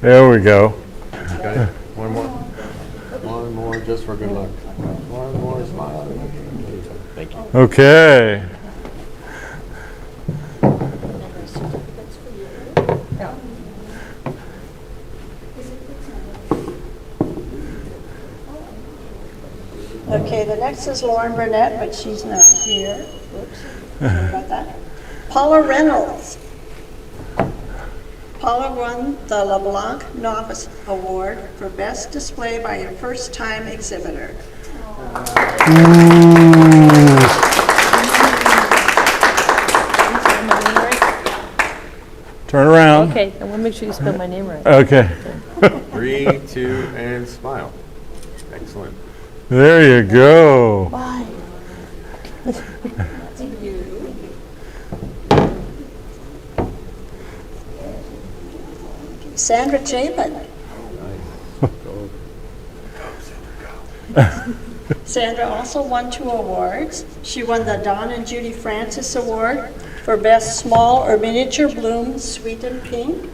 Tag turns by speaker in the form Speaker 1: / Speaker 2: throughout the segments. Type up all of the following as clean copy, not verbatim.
Speaker 1: There we go.
Speaker 2: Okay, one more. One more just for good luck. One more smile. Thank you.
Speaker 1: Okay.
Speaker 3: Okay, the next is Lauren Burnett, but she's not here. Whoops, sorry about that. Paula Reynolds. Paula won the LeBlanc Novice Award for Best Display by a First-Time Exhibitor.
Speaker 1: Turn around.
Speaker 4: Okay, I want to make sure you spell my name right.
Speaker 1: Okay.
Speaker 2: 3, 2, and smile. Excellent.
Speaker 1: There you go.
Speaker 4: Bye.
Speaker 3: Sandra Chapin. Sandra also won 2 awards. She won the Don and Judy Francis Award for Best Small or Miniature Bloom Sweet and Pink.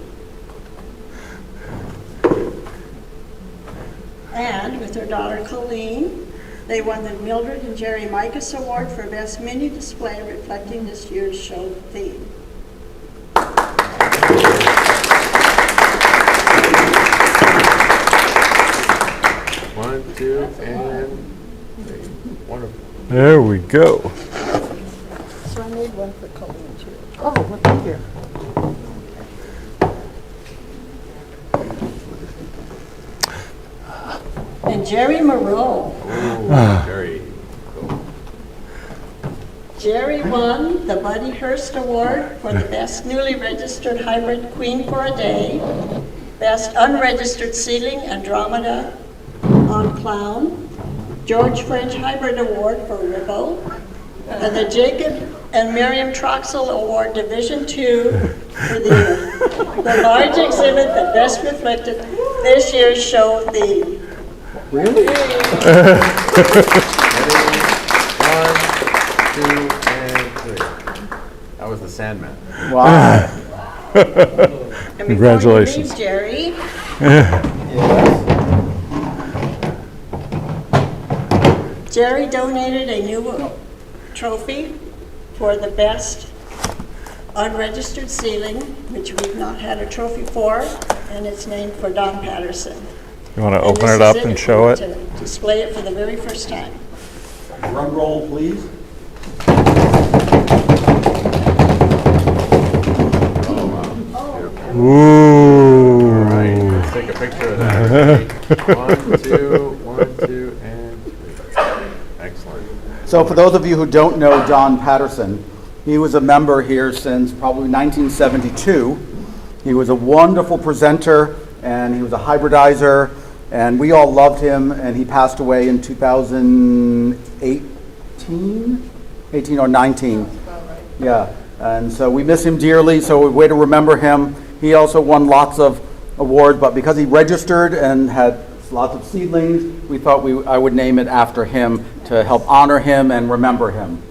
Speaker 3: And with her daughter Colleen, they won the Mildred and Jerry Micas Award for Best Mini Display reflecting this year's show theme.
Speaker 2: One, two, and 3. Wonderful.
Speaker 1: There we go.
Speaker 3: So I made one for Colleen too.
Speaker 4: Oh, look at here.
Speaker 3: And Jerry Moreau.
Speaker 2: Ooh, Jerry. Cool.
Speaker 3: Jerry won the Buddy Hearst Award for the Best Newly Registered Hybrid Queen for a Day, Best Unregistered Seedling Andromeda on Clown, George French Hybrid Award for Ribbo, and the Jacob and Miriam Troxel Award Division II for the large exhibit that best reflected this year's show theme.
Speaker 2: Ready? 1, 2, and 3. That was the Sandman.
Speaker 5: Wow.
Speaker 3: And before
Speaker 1: Congratulations.
Speaker 3: you leave, Jerry, Jerry donated a new trophy for the best unregistered ceiling, which we've not had a trophy for, and it's named for Don Patterson.
Speaker 1: You want to
Speaker 3: And
Speaker 1: open
Speaker 3: this
Speaker 1: it up
Speaker 3: is
Speaker 1: and
Speaker 3: if
Speaker 1: show
Speaker 3: we were
Speaker 1: it?
Speaker 3: to display it for the very first time.
Speaker 5: Drum roll, please.
Speaker 1: Ooh.
Speaker 2: All right, let's take a picture of that. 1, 2, 1, 2, and 3. Excellent.
Speaker 5: So for those of you who don't know Don Patterson, he was a member here since probably 1972. He was a wonderful presenter, and he was a hybridizer, and we all loved him, and he passed away in 2018? 18 or 19. Yeah, and so we miss him dearly, so a way to remember him. He also won lots of awards, but because he registered and had lots of seedlings, we thought I would name it after him to help honor him and remember him.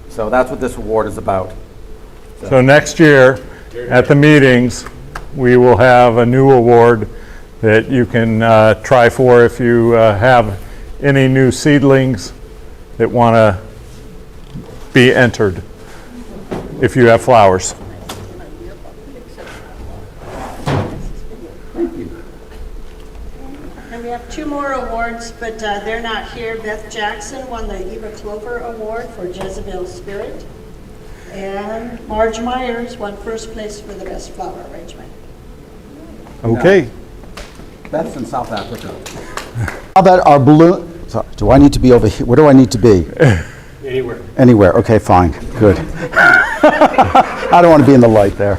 Speaker 5: So that's what this award is about.
Speaker 1: So next year at the meetings, we will have a new award that you can try for if you have any new seedlings that want to be entered, if you have flowers.
Speaker 3: And we have 2 more awards, but they're not here. Beth Jackson won the Eva Clover Award for Jezebel's Spirit. And Marge Myers won first place for the best flower arrangement.
Speaker 1: Okay.
Speaker 5: That's in South Africa. How about our balloon? Sorry, do I need to be over here? Where do I need to be?
Speaker 2: Anywhere.
Speaker 5: Anywhere. Okay, fine. Good. I don't want to be in the light there.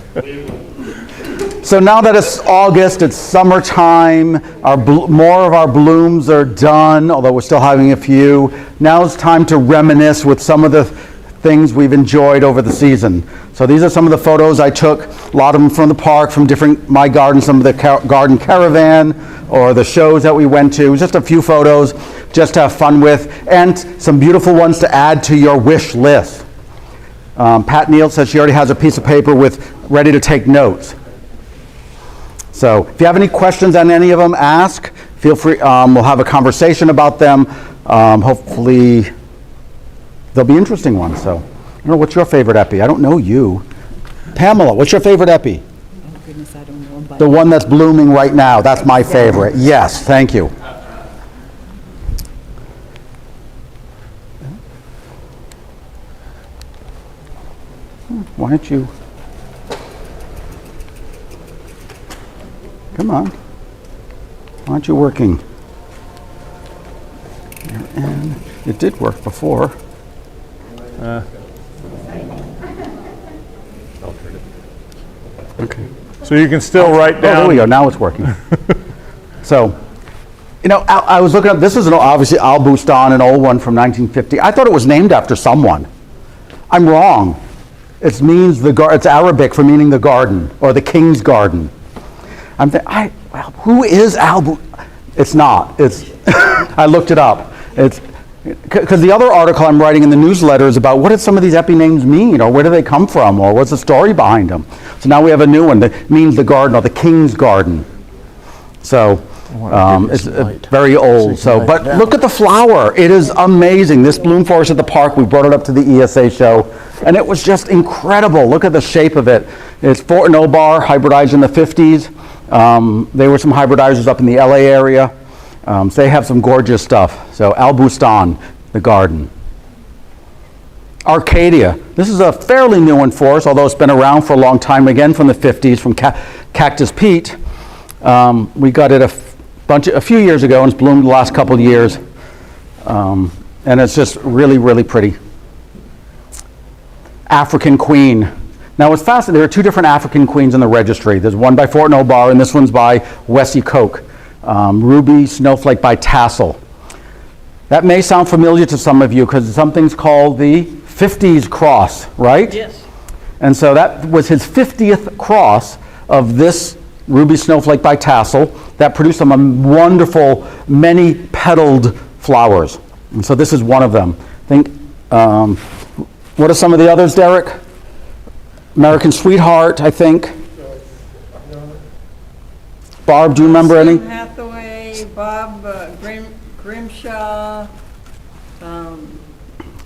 Speaker 5: So now that it's August, it's summertime, more of our blooms are done, although we're still having a few. Now it's time to reminisce with some of the things we've enjoyed over the season. So these are some of the photos I took, a lot of them from the park, from different My Garden, some of the garden caravan, or the shows that we went to. Just a few photos just to have fun with, and some beautiful ones to add to your wish list. Pat Neal says she already has a piece of paper with ready to take notes. So if you have any questions on any of them, ask. Feel free. We'll have a conversation about them. Hopefully, they'll be interesting ones. So, I don't know, what's your favorite epi? I don't know you. Pamela, what's your favorite epi?
Speaker 4: Oh goodness, I don't know. But
Speaker 5: The one that's blooming right now. That's my favorite. Yes, thank you. Why don't you? Come on. Why aren't you working? And it did work before. Okay.
Speaker 1: So you can still write
Speaker 5: Oh, there we
Speaker 1: down,
Speaker 5: go. Now it's working. So, you know, I was looking up. This is obviously Al Bustan, an old one from 1950. I thought it was named after someone. I'm wrong. It means it's Arabic for meaning the garden or the king's garden. I'm thinking, well, who is Al? It's not. It's. I looked it up. It's because the other article I'm writing in the newsletter is about what did some of these epi names mean, or where do they come from, or what's the story behind them. So now we have a new one that means the garden or the king's garden. So it's very old. So, but look at the flower. It is amazing. This bloom forest at the park. We brought it up to the ESA show, and it was just incredible. Look at the shape of it. It's Fort Nobar, hybridized in the 50s. There were some hybridizers up in the LA area. So they have some gorgeous stuff. So Al Bustan, the garden. Arcadia. This is a fairly new one for us, although it's been around for a long time. Again, from the 50s, from Cactus Pete. We got it a few years ago, and it's bloomed the last couple of years. And it's just really, really pretty. African Queen. Now what's fascinating, there are two different African queens in the registry. There's one by Fort Nobar, and this one's by Wessie Coke. Ruby Snowflake by Tassel. That may sound familiar to some of you because something's called the 50s cross, right?
Speaker 4: yes.
Speaker 5: And so that was his 50th cross of this Ruby Snowflake by Tassel that produced some wonderful, many-petaled flowers. And so this is one of them. What are some of the others, Derek? American Sweetheart, I think. Barb, do you remember any?
Speaker 6: Hathaway, Bob Grimshaw,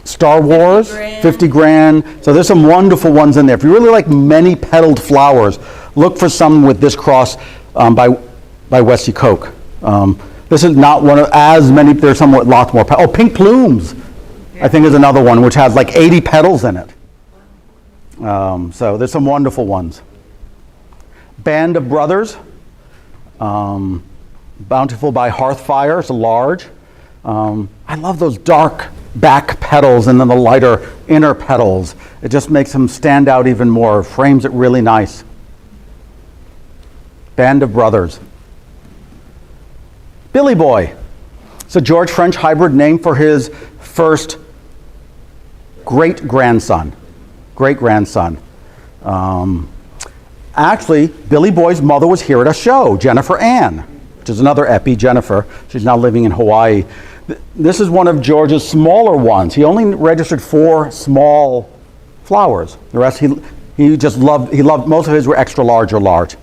Speaker 5: Star Wars, 50 grand. So there's some wonderful ones in there. If you really like many petaled flowers, look for some with this cross by Wessie Coke. This is not one of as many, there's somewhat lots more. Oh, Pink Plumes, I think is another one, which has like 80 petals in it. So there's some wonderful ones. Band of Brothers. Bountiful by Hearthfire, it's a large. I love those dark back petals and then the lighter inner petals. It just makes them stand out even more, frames it really nice. Band of Brothers. Billy Boy. It's a George French hybrid named for his first great-grandson. Actually, Billy Boy's mother was here at a show, Jennifer Ann, which is another epi, Jennifer. She's now living in Hawaii. This is one of George's smaller ones. He only registered 4 small flowers. The rest he just loved, most of his were extra large or large.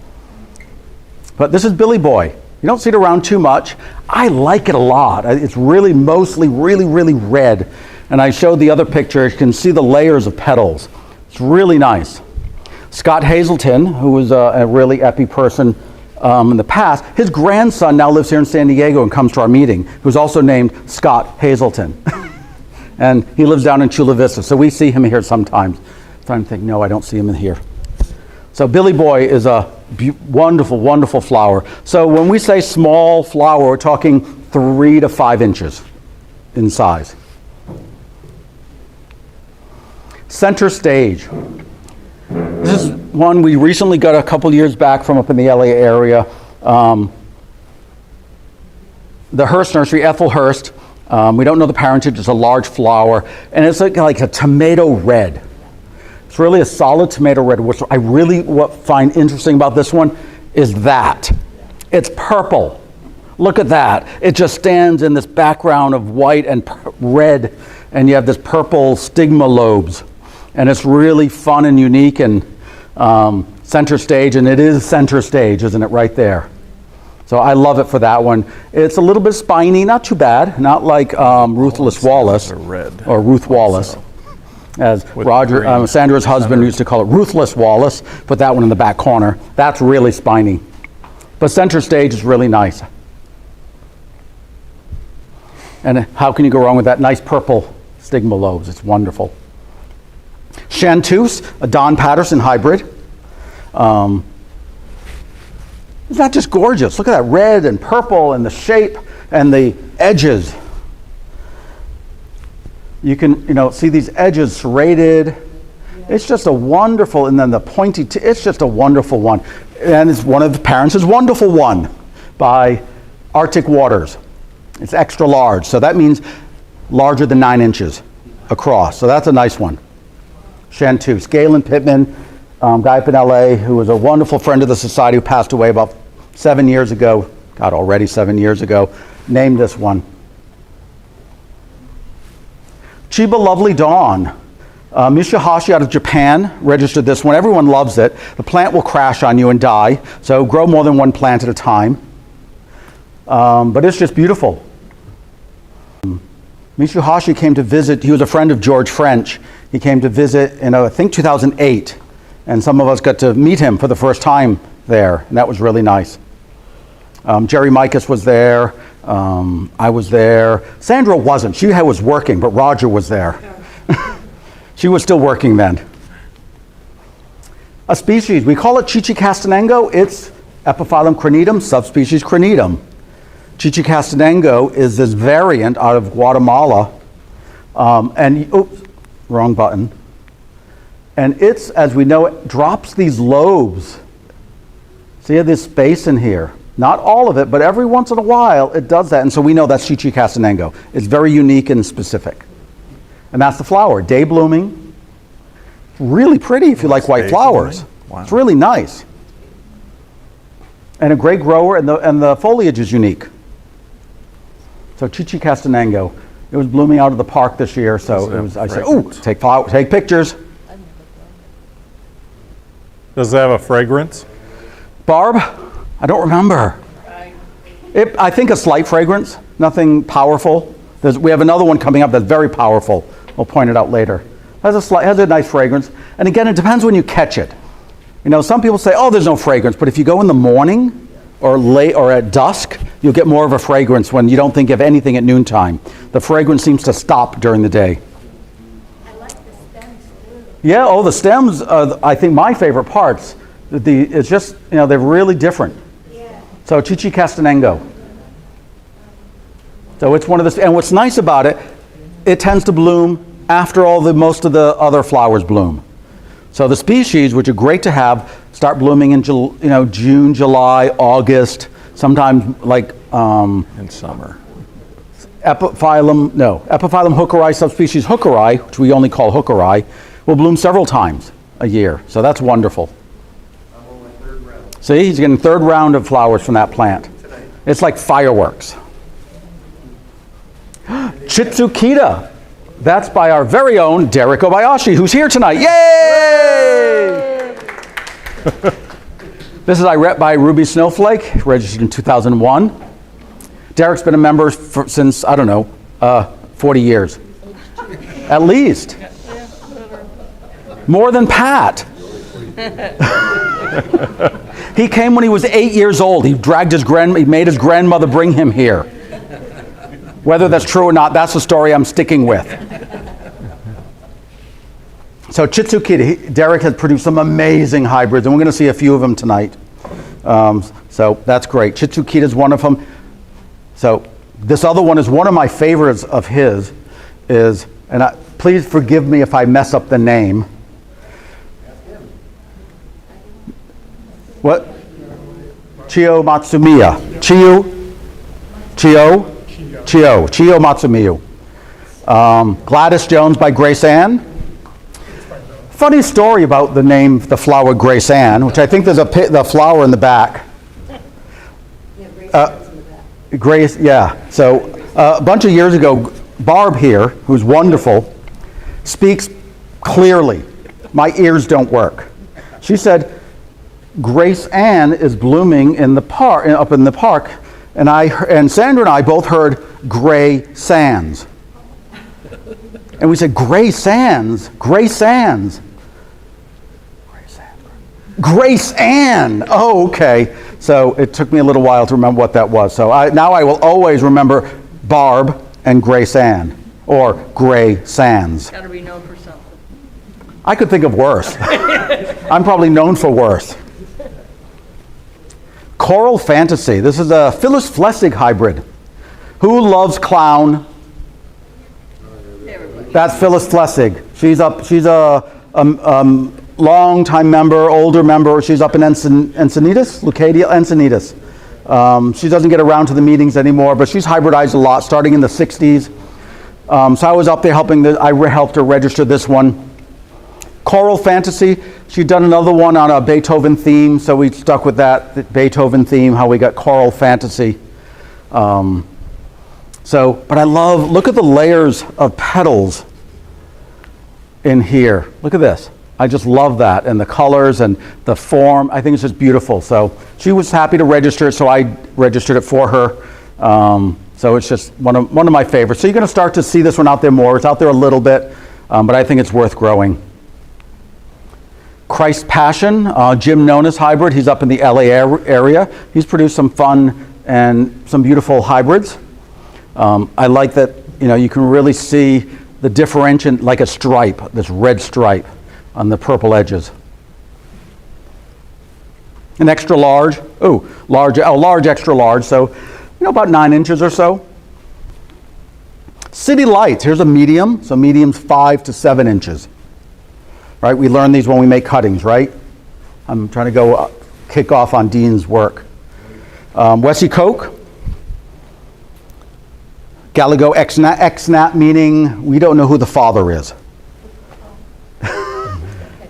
Speaker 5: But this is Billy Boy. You don't see it around too much. I like it a lot. It's really mostly really red. And I showed the other picture. You can see the layers of petals. It's really nice. Scott Hazelton, who was a really epi person in the past, his grandson now lives here in San Diego and comes to our meeting, who's also named Scott Hazelton. And he lives down in Chula Vista, so we see him here sometimes. I'm trying to think, no, I don't see him in here. So Billy Boy is a wonderful flower. So when we say small flower, we're talking 3 to 5 inches in size. Center Stage. This is one we recently got a couple years back from up in the LA area. The Hurst Nursery, Ethel Hurst. We don't know the parentage. It's a large flower, and it's like a tomato red. It's really a solid tomato red, which I really find interesting about this one is that it's purple. Look at that. It just stands in this background of white and red, and you have this purple stigma lobes. And it's really fun and unique, and center stage, and it is center stage, isn't it, right there? So I love it for that one. It's a little bit spiny, not too bad, not like Ruthless Wallace or Ruth Wallace, as Roger, Sandra's husband used to call it Ruthless Wallace. Put that one in the back corner. That's really spiny. But center stage is really nice. And how can you go wrong with that nice purple stigma lobes? It's wonderful. Chanteuse, a Don Patterson hybrid. Isn't that just gorgeous? Look at that red and purple and the shape and the edges. You can, see these edges serrated. It's just a wonderful, and then the pointy, it's just a wonderful one. And it's one of the Parents' Wonderful One by Arctic Waters. It's extra large, so that means larger than 9 inches across. So that's a nice one. Chanteuse. Galen Pittman, guy up in LA, who was a wonderful friend of the society, who passed away about 7 years ago, God, already 7 years ago, named this one. Chiba Lovely Dawn. Mishihashi out of Japan registered this one. Everyone loves it. The plant will crash on you and die, so grow more than one plant at a time. But it's just beautiful. Mishihashi came to visit. He was a friend of George French. He came to visit in, I think, 2008. And some of us got to meet him for the first time there, and that was really nice. Jerry Mikas was there. I was there. Sandra wasn't. She was working, but Roger was there. She was still working then. A species, we call it Chichicastanengo. It's Epiphyllum cranitum, subspecies cranitum. Chichicastanengo is this variant out of Guatemala. Oops, wrong button. And it's, as we know, it drops these lobes. See this space in here? Not all of it, but every once in a while it does that. And so we know that's Chichicastanengo. It's very unique and specific. And that's the flower, day blooming. Really pretty if you like white flowers. Wow. It's really nice. And a great grower, and the foliage is unique. So Chichicastanengo. It was blooming out of the park this year, so it was, I said, ooh, take pictures.
Speaker 1: Does it have a fragrance?
Speaker 5: Barb? I don't remember. I think a slight fragrance, nothing powerful. We have another one coming up that's very powerful. We'll point it out later. Has a nice fragrance. And again, it depends when you catch it. Some people say, oh, there's no fragrance. But if you go in the morning or late or at dusk, you'll get more of a fragrance when you don't think of anything at noontime. The fragrance seems to stop during the day.
Speaker 6: I like the stems too.
Speaker 5: Yeah, the stems are, I think, my favorite parts. It's just, they're really different.
Speaker 6: Yeah.
Speaker 5: So Chichicastanengo. So it's one of the, and what's nice about it, it tends to bloom after most of the other flowers bloom. So the species, which are great to have, start blooming in June, July, August, sometimes like
Speaker 1: in summer.
Speaker 5: Epiphyllum hookeri, subspecies hookeri, which we only call hookeri, will bloom several times a year. So that's wonderful.
Speaker 2: I'm on my 3rd round.
Speaker 5: See, he's getting 3rd round of flowers from that plant. It's like fireworks. Chitsukita. That's by our very own Derek Obayashi, who's here tonight. Yay! This is by Ruby Snowflake, registered in 2001. Derek's been a member since, 40 years. At least. More than Pat. He came when he was 8 years old. He made his grandmother bring him here. Whether that's true or not, that's the story I'm sticking with. So Chitsukita, Derek has produced some amazing hybrids, and we're going to see a few of them tonight. So that's great. Chitsukita is one of them. So this other one is one of my favorites of his. Please forgive me if I mess up the name. What? Chio Matsumiya. Chio Matsumiya. Gladys Jones by Grace Ann. Funny story about the name, the flower Grace Ann, which I think there's the flower in the back. Grace, yeah. So a bunch of years ago, Barb here, who's wonderful, speaks clearly. My ears don't work. She said, Grace Ann is blooming in the park, up in the park, and Sandra and I both heard Gray Sands. And we said, Gray Sands, Gray Sands. Grace Ann. Oh, okay. So it took me a little while to remember what that was. So now I will always remember Barb and Grace Ann, or Gray Sands.
Speaker 7: Got to be known for something.
Speaker 5: I could think of worse. I'm probably known for worse. Coral Fantasy. This is a Phyllis Flessig hybrid. Who loves clown?
Speaker 7: Everybody.
Speaker 5: That's Phyllis Flessig. She's a long-time member, older member. She's up in Encinitas, Leucadia, Encinitas. She doesn't get around to the meetings anymore, but she's hybridized a lot, starting in the 60s. So I was up there I helped her register this one. Coral Fantasy, she'd done another one on a Beethoven theme, so we stuck with that, the Beethoven theme, how we got Coral Fantasy. But I love, look at the layers of petals in here. Look at this. I just love that, and the colors and the form. I think it's just beautiful. So she was happy to register it, so I registered it for her. So it's just one of my favorites. So you're going to start to see this one out there more. It's out there a little bit, but I think it's worth growing. Christ Passion, Jim Nona's hybrid. He's up in the LA area. He's produced some fun and some beautiful hybrids. I like that, you can really see the differentiation, like a stripe, this red stripe on the purple edges. An extra large, large, extra large, so about 9 inches or so. City Lights, here's a medium, so medium's 5 to 7 inches. Right, we learn these when we make cuttings, right? I'm trying to go kick off on Dean's work. Wessie Coke, Galago X-Nat, meaning we don't know who the father is.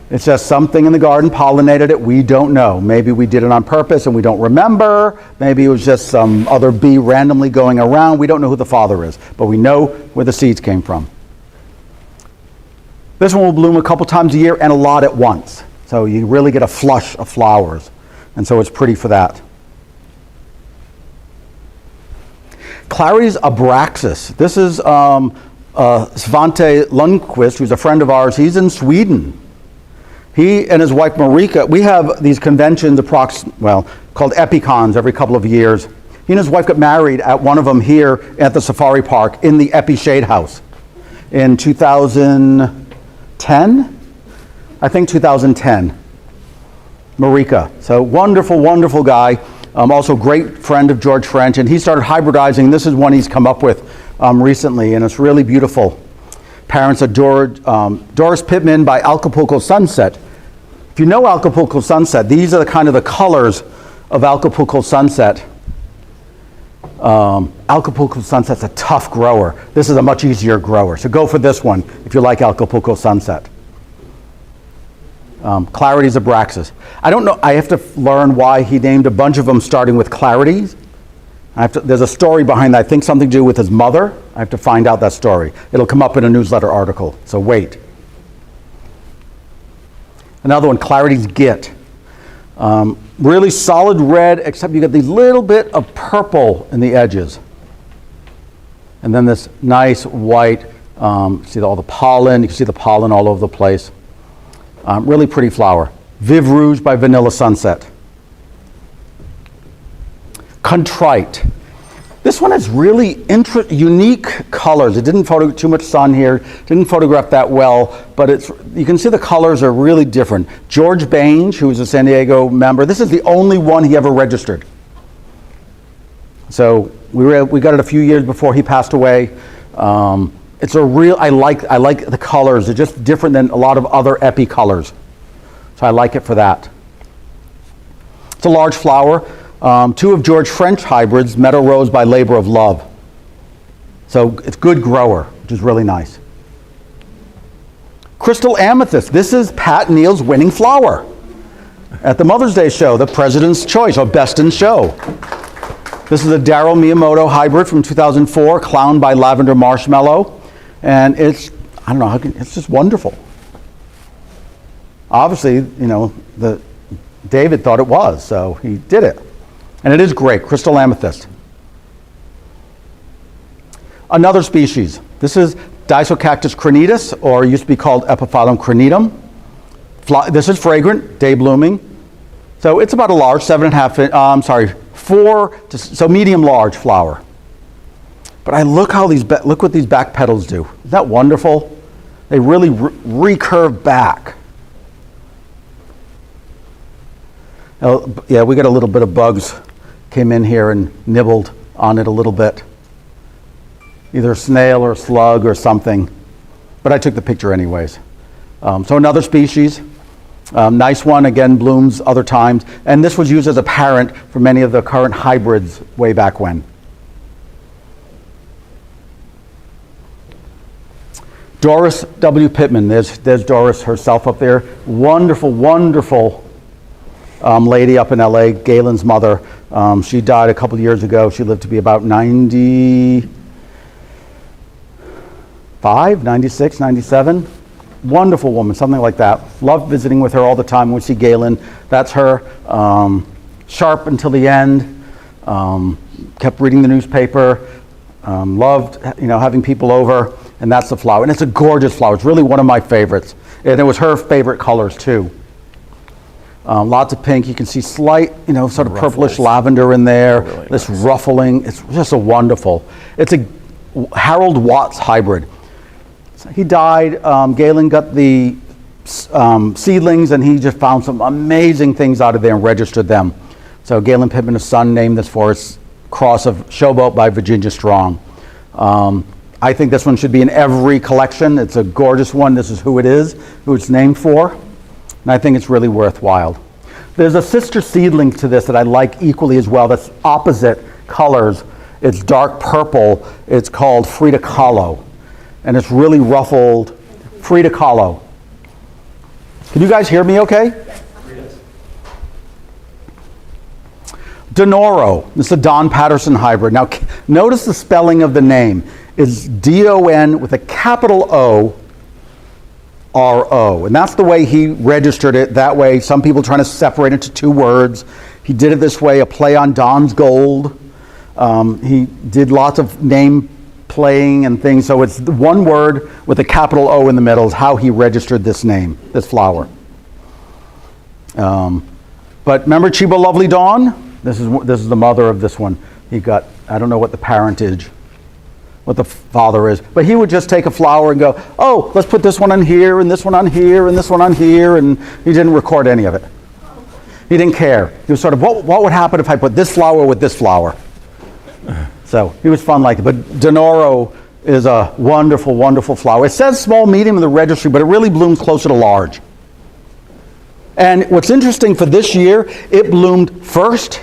Speaker 5: It's just something in the garden pollinated it. We don't know. Maybe we did it on purpose and we don't remember. Maybe it was just some other bee randomly going around. We don't know who the father is, but we know where the seeds came from. This one will bloom a couple times a year and a lot at once. So you really get a flush of flowers. And so it's pretty for that. Clary's Abraxas. This is Svante Lundqvist, who's a friend of ours. He's in Sweden. He and his wife Marika, we have these conventions called Epicons every couple of years. He and his wife got married at one of them here at the Safari Park in the Epi Shade House in 2010? I think 2010. Marika. So wonderful, wonderful guy. Also great friend of George French, and he started hybridizing. This is one he's come up with recently, and it's really beautiful. Parents adored Doris Pittman by Acapulco Sunset. If you know Acapulco Sunset, these are the colors of Acapulco Sunset. Acapulco Sunset's a tough grower. This is a much easier grower. So go for this one if you like Acapulco Sunset. Clarity's Abraxas. I don't know, I have to learn why he named a bunch of them starting with Clarities. There's a story behind that, I think something to do with his mother. I have to find out that story. It'll come up in a newsletter article, so wait. Another one, Clarity's Git. Really solid red, except you get these little bit of purple in the edges. And then this nice white, see all the pollen, you can see the pollen all over the place. Really pretty flower. Viv Rouge by Vanilla Sunset. Contrite. This one has really unique colors. It didn't too much sun here, didn't photograph that well, but you can see the colors are really different. George Bange, who was a San Diego member, this is the only one he ever registered. So we got it a few years before he passed away. It's a real, I like the colors. They're just different than a lot of other epi colors. So I like it for that. It's a large flower. 2 of George French hybrids, Meadow Rose by Labor of Love. So it's good grower, which is really nice. Crystal Amethyst. This is Pat Neal's winning flower at the Mother's Day show, the President's Choice, or Best in Show. This is a Daryl Miyamoto hybrid from 2004, Clown by Lavender Marshmallow. And it's just wonderful. Obviously, the David thought it was, so he did it. And it is great, crystal amethyst. Another species. This is Disocactus cranitus, or used to be called Epiphyllum cranitum. This is fragrant, day blooming. So it's about a large, 4 to medium large flower. But look what these back petals do. Isn't that wonderful? They really recurve back. Yeah, we got a little bit of bugs came in here and nibbled on it a little bit. Either a snail or a slug or something. But I took the picture anyways. So another species. Nice one, again, blooms other times. And this was used as a parent for many of the current hybrids way back when. Doris W. Pittman. There's Doris herself up there. Wonderful, wonderful lady up in LA, Galen's mother. She died a couple of years ago. She lived to be about 95, 96, 97. Wonderful woman, something like that. Loved visiting with her all the time. When we see Galen, that's her. Sharp until the end. Kept reading the newspaper. Loved, having people over. And that's the flower. And it's a gorgeous flower. It's really one of my favorites. And it was her favorite colors too. Lots of pink. You can see slight, sort of purplish lavender in there. Really this nice. Ruffling. It's just a wonderful. It's a Harold Watts hybrid. So he died. Galen got the seedlings, and he just found some amazing things out of there and registered them. So Galen Pittman, his son, named this for his cross of Showboat by Virginia Strong. I think this one should be in every collection. It's a gorgeous one. This is who it's named for. And I think it's really worthwhile. There's a sister seedling to this that I like equally as well. That's opposite colors. It's dark purple. It's called Frida Kahlo. And it's really ruffled. Frida Kahlo. Can you guys hear me okay? Donoro. This is a Don Patterson hybrid. Now, notice the spelling of the name. Is D-O-N with a capital O-R-O. And that's the way he registered it. That way, some people trying to separate it to two words. He did it this way, a play on Don's Gold. He did lots of name playing and things. So it's one word with a capital O in the middle is how he registered this name, this flower. But remember Chiba Lovely Dawn? This is the mother of this one. He got, I don't know what the parentage, what the father is, but he would just take a flower and go, oh, let's put this one on here, and this one on here, and this one on here, and he didn't record any of it. He didn't care. He was sort of, what would happen if I put this flower with this flower? So he was fun like that. But Donoro is a wonderful, wonderful flower. It says small, medium in the registry, but it really blooms closer to large. And what's interesting for this year, it bloomed first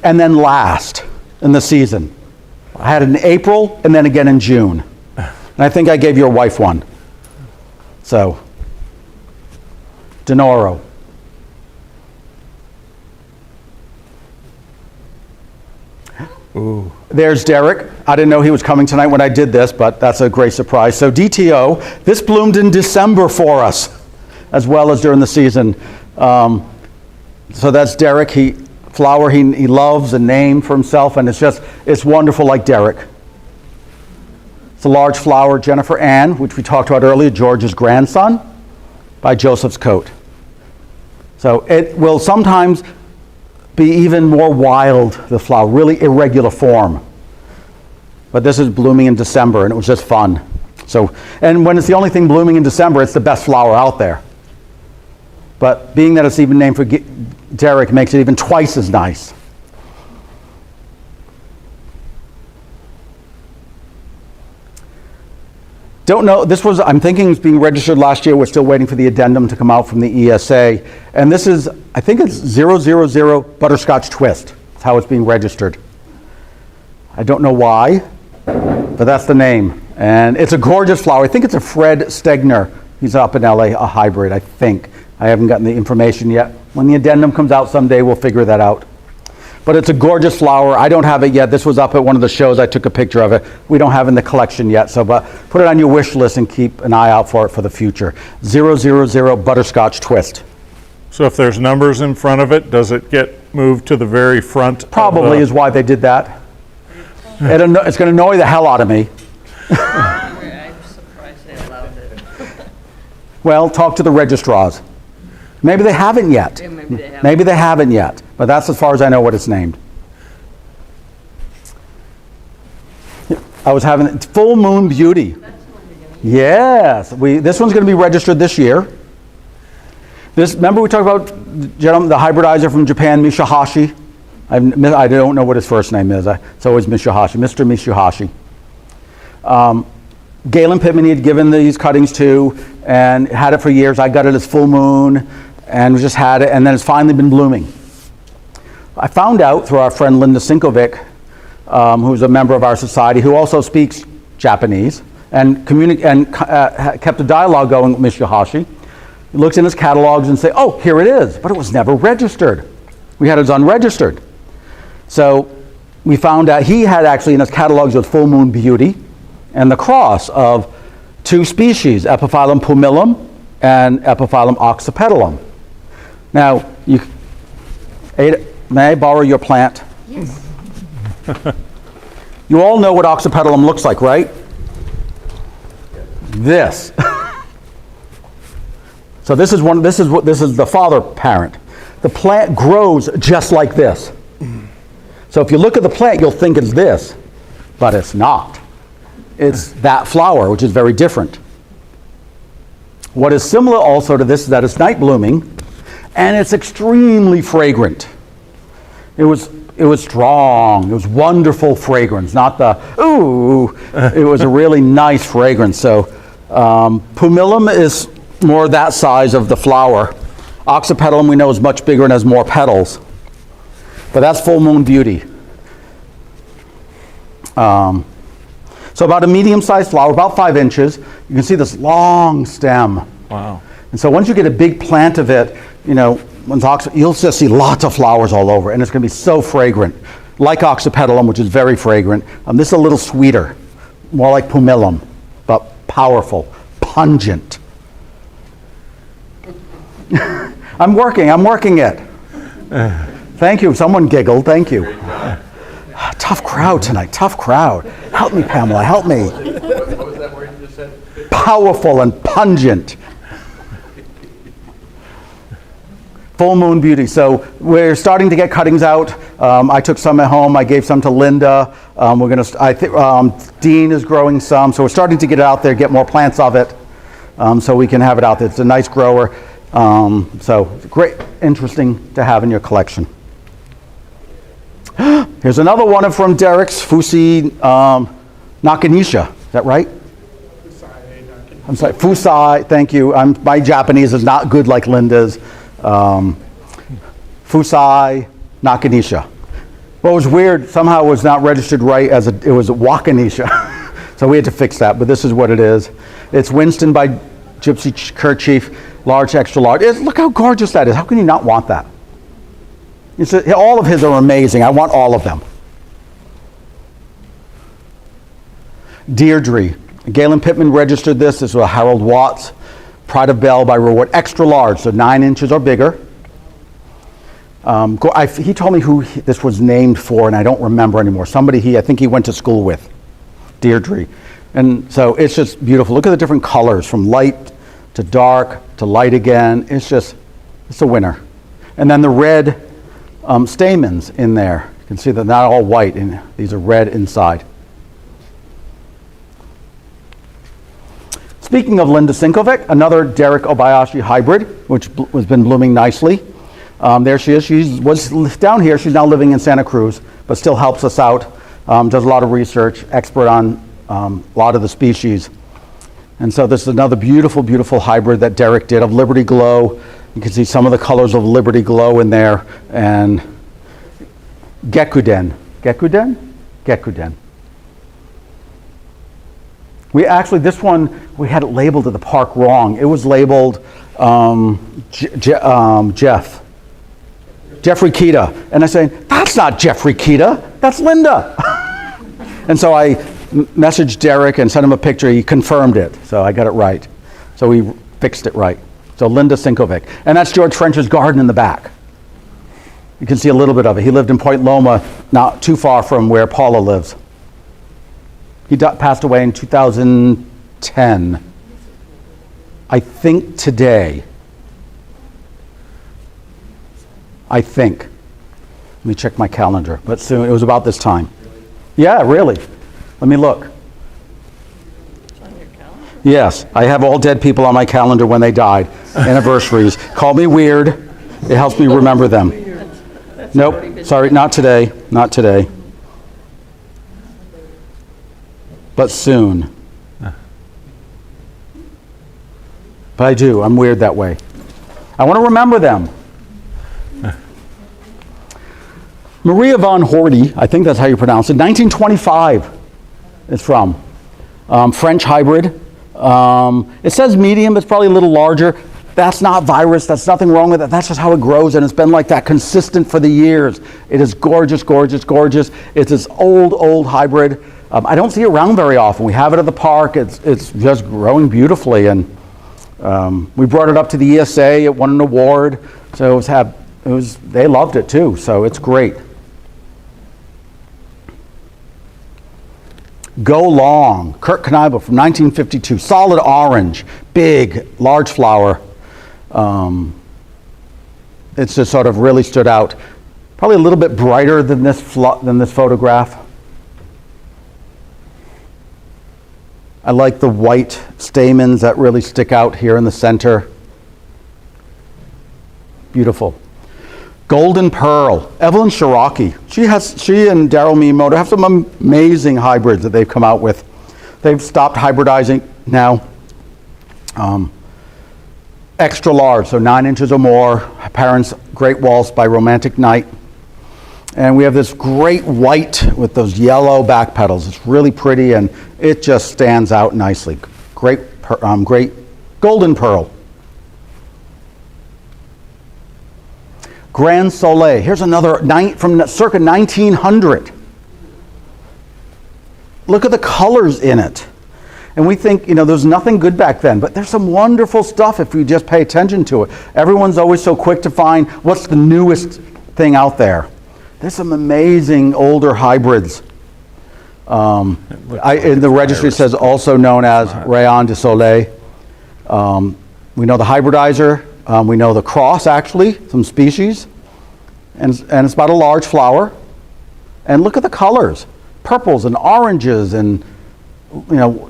Speaker 5: and then last in the season. I had it in April and then again in June. And I think I gave your wife one. So, Donoro. Ooh. There's Derek. I didn't know he was coming tonight when I did this, but that's a great surprise. So DTO, this bloomed in December for us, as well as during the season. So that's Derek. Flower he loves and named for himself, and it's wonderful like Derek. It's a large flower, Jennifer Ann, which we talked about earlier, George's grandson, by Joseph's Coat. So it will sometimes be even more wild, the flower, really irregular form. But this is blooming in December, and it was just fun. So, and when it's the only thing blooming in December, it's the best flower out there. But being that it's even named for Derek makes it even twice as nice. Don't know, I'm thinking it's being registered last year. We're still waiting for the addendum to come out from the ESA. And this is, I think it's 000 Butterscotch Twist. That's how it's being registered. I don't know why, but that's the name. And it's a gorgeous flower. I think it's a Fred Stegner. He's up in LA, a hybrid, I think. I haven't gotten the information yet. When the addendum comes out someday, we'll figure that out. But it's a gorgeous flower. I don't have it yet. This was up at one of the shows. I took a picture of it. We don't have it in the collection yet, but put it on your wish list and keep an eye out for it for the future. 000 Butterscotch Twist.
Speaker 1: So if there's numbers in front of it, does it get moved to the very front? of
Speaker 5: Probably
Speaker 1: the-
Speaker 5: is why they did that. It's going to annoy the hell out of me.
Speaker 7: I'm surprised they allowed it.
Speaker 5: Well, talk to the registrars. Maybe they haven't yet.
Speaker 7: Yeah, maybe they haven't.
Speaker 5: Maybe they haven't yet, but that's as far as I know what it's named. I was having Full Moon Beauty. Yes, this one's going to be registered this year. Remember we talked about the hybridizer from Japan, Mishihashi? I don't know what his first name is. It's always Mishihashi, Mr. Mishihashi. Galen Pittman, he had given these cuttings to and had it for years. I got it as Full Moon and we just had it, and then it's finally been blooming. I found out through our friend Linda Sinkovic, who's a member of our society, who also speaks Japanese, and kept a dialogue going with Mishihashi. He looks in his catalogs and say, oh, here it is, but it was never registered. We had it unregistered. So we found out he had actually in his catalogs of Full Moon Beauty and the cross of two species, Epiphyllum pumilum and Epiphyllum oxypetalum. Now, Ada, may I borrow your plant?
Speaker 6: Yes.
Speaker 5: You all know what oxypetalum looks like, right? This. So this is the father parent. The plant grows just like this. So if you look at the plant, you'll think it's this, but it's not. It's that flower, which is very different. What is similar also to this is that it's night blooming, and it's extremely fragrant. It was strong. It was wonderful fragrance, not the ooh. It was a really nice fragrance. So pumilum is more that size of the flower. Oxypetalum we know is much bigger and has more petals. But that's Full Moon Beauty. So about a medium-sized flower, about 5 inches. You can see this long stem.
Speaker 1: Wow.
Speaker 5: And so once you get a big plant of it, you'll just see lots of flowers all over, and it's going to be so fragrant. Like oxypetalum, which is very fragrant. This is a little sweeter, more like pumilum, but powerful, pungent. I'm working it. Thank you. Someone giggled. Thank you. Tough crowd tonight. Tough crowd. Help me, Pamela. Help me.
Speaker 2: What was that word you just said?
Speaker 5: Powerful and pungent. Full Moon Beauty. So we're starting to get cuttings out. I took some at home. I gave some to Linda. Dean is growing some. So we're starting to get it out there, get more plants of it, so we can have it out there. It's a nice grower. So it's great, interesting to have in your collection. Here's another one from Derek's, Fusi Nakanisha. Is that right? I'm sorry, Fusai, thank you. My Japanese is not good like Linda's. Fusai Nakanisha. What was weird, somehow it was not registered right as it was Wakanisha. So we had to fix that, but this is what it is. It's Winston by Gypsy Kerchief, large, extra large. Look how gorgeous that is. How can you not want that? All of his are amazing. I want all of them. Deirdre. Galen Pittman registered this. This was Harold Watts. Pride of Bell by Reward. Extra large, so 9 inches or bigger. He told me who this was named for, and I don't remember anymore. Somebody I think he went to school with. Deirdre. And so it's just beautiful. Look at the different colors, from light to dark to light again. It's a winner. And then the red stamens in there. You can see they're not all white, and these are red inside. Speaking of Linda Sinkovic, another Derek Obayashi hybrid, which has been blooming nicely. There she is. She was down here. She's now living in Santa Cruz, but still helps us out. Does a lot of research, expert on a lot of the species. And so this is another beautiful, beautiful hybrid that Derek did of Liberty Glow. You can see some of the colors of Liberty Glow in there. And Gekuden. Gekuden. This one, we had it labeled at the park wrong. It was labeled Jeffrey Kita. And I said, that's not Jeffrey Kita, that's Linda. And so I messaged Derek and sent him a picture. He confirmed it, so I got it right. So we fixed it right. So Linda Sinkovic. And that's George French's garden in the back. You can see a little bit of it. He lived in Point Loma, not too far from where Paula lives. He passed away in 2010. I think today. I think. Let me check my calendar. But soon, it was about this time. Yeah, really. Let me look.
Speaker 7: It's on your calendar?
Speaker 5: Yes, I have all dead people on my calendar when they died. Anniversaries. Call me weird. It helps me remember them. Nope, sorry, not today. Not today. But soon. But I do. I'm weird that way. I want to remember them. Maria von Hordy, I think that's how you pronounce it, 1925 it's from. French hybrid. It says medium, it's probably a little larger. That's not virus, that's nothing wrong with it. That's just how it grows, and it's been like that consistent for the years. It is gorgeous, gorgeous, gorgeous. It's this old hybrid. I don't see it around very often. We have it at the park. It's just growing beautifully, and we brought it up to the ESA. It won an award, so they loved it too. So it's great. Go Long, Kurt Knievel from 1952. Solid orange, big, large flower. It's just sort of really stood out. Probably a little bit brighter than this photograph. I like the white stamens that really stick out here in the center. Beautiful. Golden Pearl, Evelyn Shiraki. She and Daryl Miyamoto have some amazing hybrids that they've come out with. They've stopped hybridizing now. Extra large, so 9 inches or more. Parents' Great Waltz by Romantic Night. And we have this great white with those yellow back petals. It's really pretty, and it just stands out nicely. Great Golden Pearl. Grand Soleil. Here's another from circa 1900. Look at the colors in it. And we think, there's nothing good back then, but there's some wonderful stuff if you just pay attention to it. Everyone's always so quick to find what's the newest thing out there. There's some amazing older hybrids. In the registry says also known as Rayon de Soleil. We know the hybridizer. We know the cross, actually, some species. And it's about a large flower. And look at the colors. Purples and oranges and,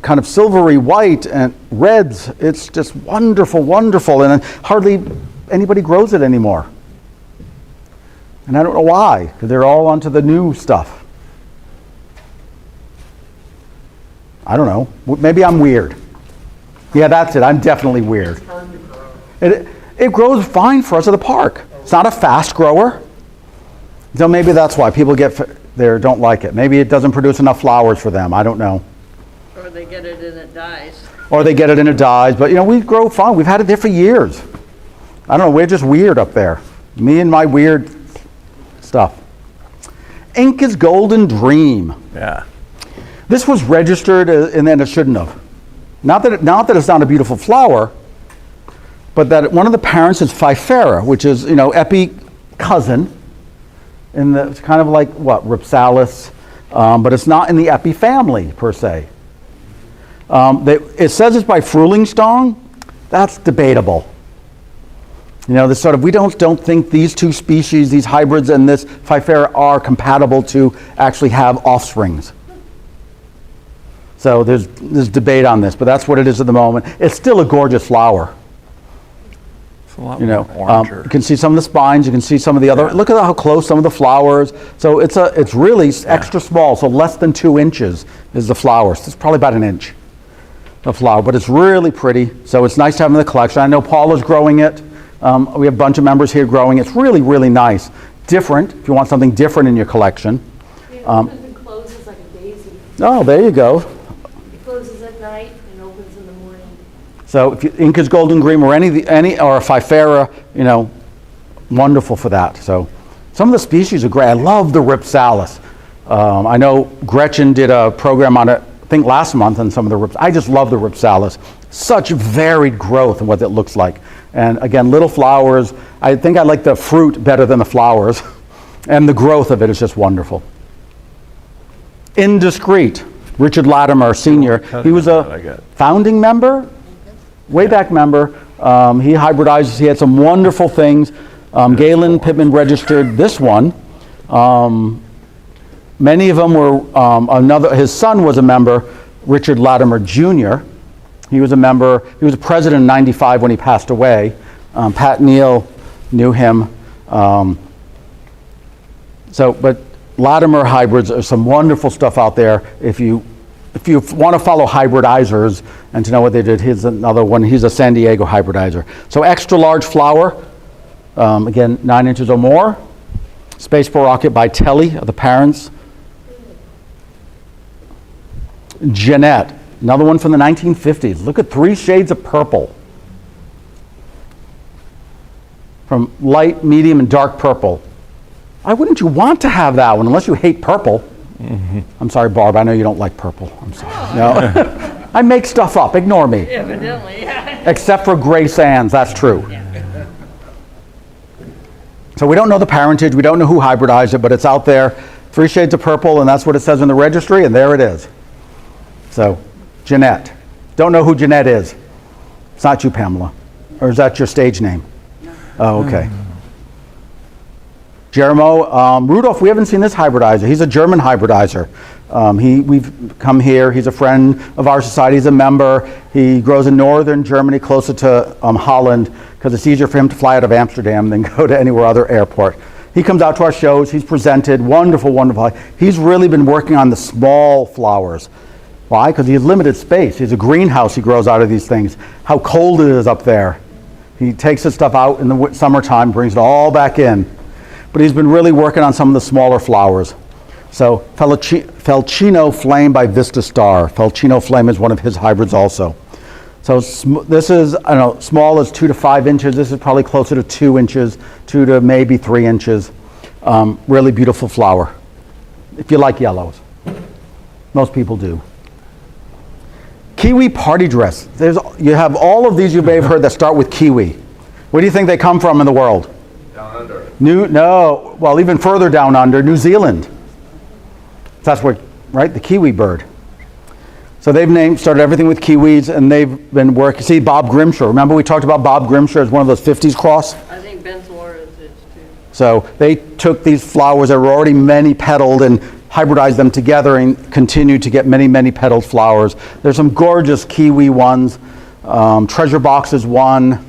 Speaker 5: kind of silvery white and reds. It's just wonderful, wonderful. And hardly anybody grows it anymore. And I don't know why, because they're all onto the new stuff. I don't know. Maybe I'm weird. Yeah, that's it. I'm definitely weird. It grows fine for us at the park. It's not a fast grower. So maybe that's why people don't like it. Maybe it doesn't produce enough flowers for them. I don't know.
Speaker 7: Or they get it and it dies.
Speaker 5: But we grow fine. We've had it there for years. I don't know. We're just weird up there. Me and my weird stuff. Inca's Golden Dream.
Speaker 1: Yeah.
Speaker 5: This was registered and then it shouldn't have. Not that it's not a beautiful flower, but that one of the parents is Phyphera, which is, epi cousin. It's kind of like, Rhipsalis, but it's not in the epi family, per se. It says it's by Frühlingsstong. That's debatable. This sort of, we don't think these two species, these hybrids and this Phyphera are compatible to actually have offsprings. So there's debate on this, but that's what it is at the moment. It's still a gorgeous flower.
Speaker 1: It's a lot more oranger.
Speaker 5: You can see some of the spines. You can see some of the other.
Speaker 1: Yeah.
Speaker 5: Look at how close some of the flowers. So it's really extra small. So less than 2 inches is the flower. So it's probably about an inch of flower, but it's really pretty. So it's nice to have in the collection. I know Paula's growing it. We have a bunch of members here growing. It's really, really nice. Different. If you want something different in your collection.
Speaker 6: It opens and closes like a daisy.
Speaker 5: Oh, there you go.
Speaker 6: It closes at night and opens in the morning.
Speaker 5: So if Inca's Golden Dream or any or a Phyphera, wonderful for that. So some of the species are great. I love the Rhipsalis. I know Gretchen did a program on it, I think last month, on some of the I just love the Rhipsalis. Such varied growth and what it looks like. And again, little flowers. I think I like the fruit better than the flowers. And the growth of it is just wonderful. Indiscreet, Richard Latimer Sr. He was a founding member, way back member. He hybridizes. He had some wonderful things. Galen Pittman registered this one. Many of them were his son was a member, Richard Latimer Jr. He was a member. He was a president in '95 when he passed away. Pat Neal knew him. But Latimer hybrids are some wonderful stuff out there. If you want to follow hybridizers and to know what they did, here's another one. He's a San Diego hybridizer. So extra large flower, again, 9 inches or more. Spaceball rocket by Telly, the parents. Jeanette, another one from the 1950s. Look at 3 shades of purple. From light, medium, and dark purple. Why wouldn't you want to have that one unless you hate purple? Mm-hmm. I'm sorry, Barb, I know you don't like purple. I'm sorry. No. I make stuff up, ignore me.
Speaker 7: Evidently, yeah.
Speaker 5: Except for gray sands, that's true. So we don't know the parentage, we don't know who hybridized it, but it's out there. 3 shades of purple, and that's what it says in the registry, and there it is. So, Jeanette. Don't know who Jeanette is. It's not you, Pamela. Or is that your stage name? No. Oh, okay. Jeremo Rudolph, we haven't seen this hybridizer. He's a German hybridizer. We've come here. He's a friend of our society. He's a member. He grows in northern Germany, closer to Holland, because it's easier for him to fly out of Amsterdam than go to anywhere other airport. He comes out to our shows. He's presented. Wonderful, wonderful. He's really been working on the small flowers. Why? Because he has limited space. He has a greenhouse he grows out of these things. How cold it is up there. He takes his stuff out in the summertime, brings it all back in. But he's been really working on some of the smaller flowers. So Felcino Flame by Vista Star. Felcino Flame is one of his hybrids also. So this is, I don't know, small as 2 to 5 inches. This is probably closer to 2 inches, 2 to maybe 3 inches. Really beautiful flower. If you like yellows. Most people do. Kiwi party dress. You have all of these you may have heard that start with kiwi. Where do you think they come from in the world?
Speaker 2: Down under.
Speaker 5: Well, even further down under, New Zealand. That's where, right? The kiwi bird. So they've started everything with kiwis, and they've been working. See, Bob Grimshaw. Remember we talked about Bob Grimshaw as one of those 50s cross?
Speaker 7: I think Ben Suarez is too.
Speaker 5: So they took these flowers that were already many petaled and hybridized them together and continued to get many, many petaled flowers. There's some gorgeous kiwi ones. Treasure Box is one.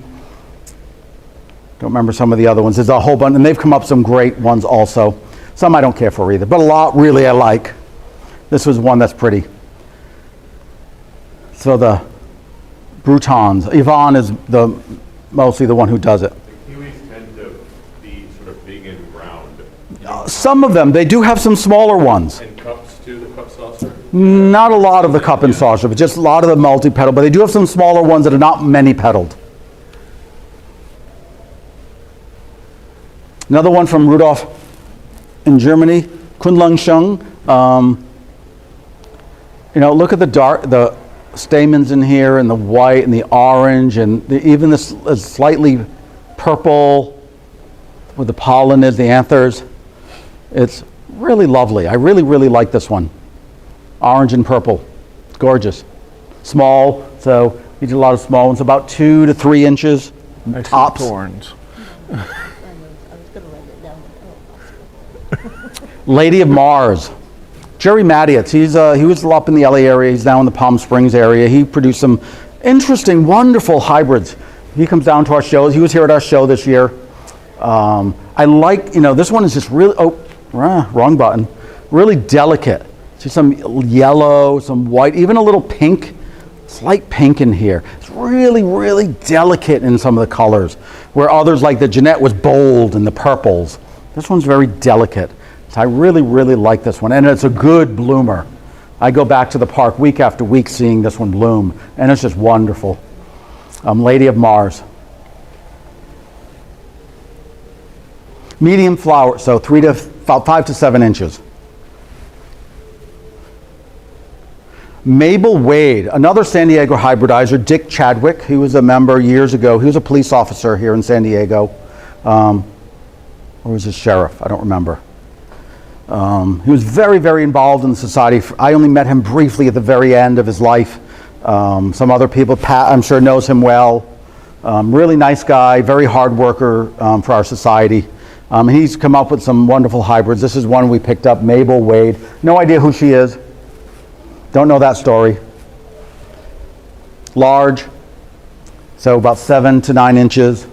Speaker 5: Don't remember some of the other ones. There's a whole bunch, and they've come up some great ones also. Some I don't care for either, but a lot really I like. This was one that's pretty. So the Brutons. Yvonne is mostly the one who does it.
Speaker 8: The kiwis tend to be sort of big and round.
Speaker 5: Some of them, they do have some smaller ones.
Speaker 8: And cups too, the cup saucer?
Speaker 5: Not a lot of the cup and saucer, but just a lot of the multi-petal. But they do have some smaller ones that are not many-petaled. Another one from Rudolph in Germany, Kunlangsheng. Look at the stamens in here, and the white and the orange, and even this slightly purple where the pollen is, the anthers. It's really lovely. I really, really like this one. Orange and purple. Gorgeous. Small, so we did a lot of small ones, about 2 to 3 inches tops.
Speaker 1: Thorns.
Speaker 5: Lady of Mars. Jerry Mattiotz, he was up in the LA area. He's now in the Palm Springs area. He produced some interesting, wonderful hybrids. He comes down to our shows. He was here at our show this year. I like, this one is just really, wrong button. Really delicate. See some yellow, some white, even a little pink, slight pink in here. It's really, really delicate in some of the colors, where others like the Jeanette was bold in the purples. This one's very delicate. So I really, really like this one, and it's a good bloomer. I go back to the park week after week seeing this one bloom, and it's just wonderful. Lady of Mars. Medium flower, so 5 to 7 inches. Mabel Wade, another San Diego hybridizer. Dick Chadwick, he was a member years ago. He was a police officer here in San Diego. Or was he sheriff? I don't remember. He was very, very involved in the society. I only met him briefly at the very end of his life. Some other people, Pat, I'm sure, knows him well. Really nice guy, very hard worker for our society. He's come up with some wonderful hybrids. This is one we picked up, Mabel Wade. No idea who she is. Don't know that story. Large, so about 7 to 9 inches.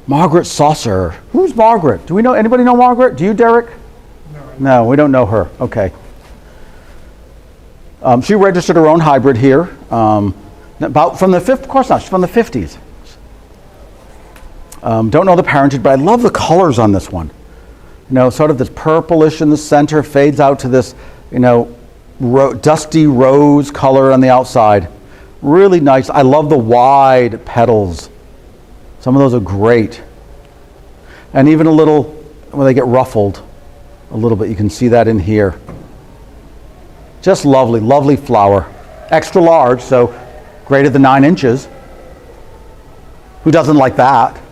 Speaker 5: Margaret Saucer. Who's Margaret? Do we know, anybody know Margaret? Do you, Derek? No, we don't know her. Okay. She registered her own hybrid here. About from the of course not, she's from the 50s. Don't know the parentage, but I love the colors on this one. You know, sort of this purplish in the center, fades out to this, you know, dusty rose color on the outside. Really nice. I love the wide petals. Some of those are great. And even a little, when they get ruffled a little bit, you can see that in here. Just lovely, lovely flower. Extra large, so greater than 9 inches. Who doesn't like that?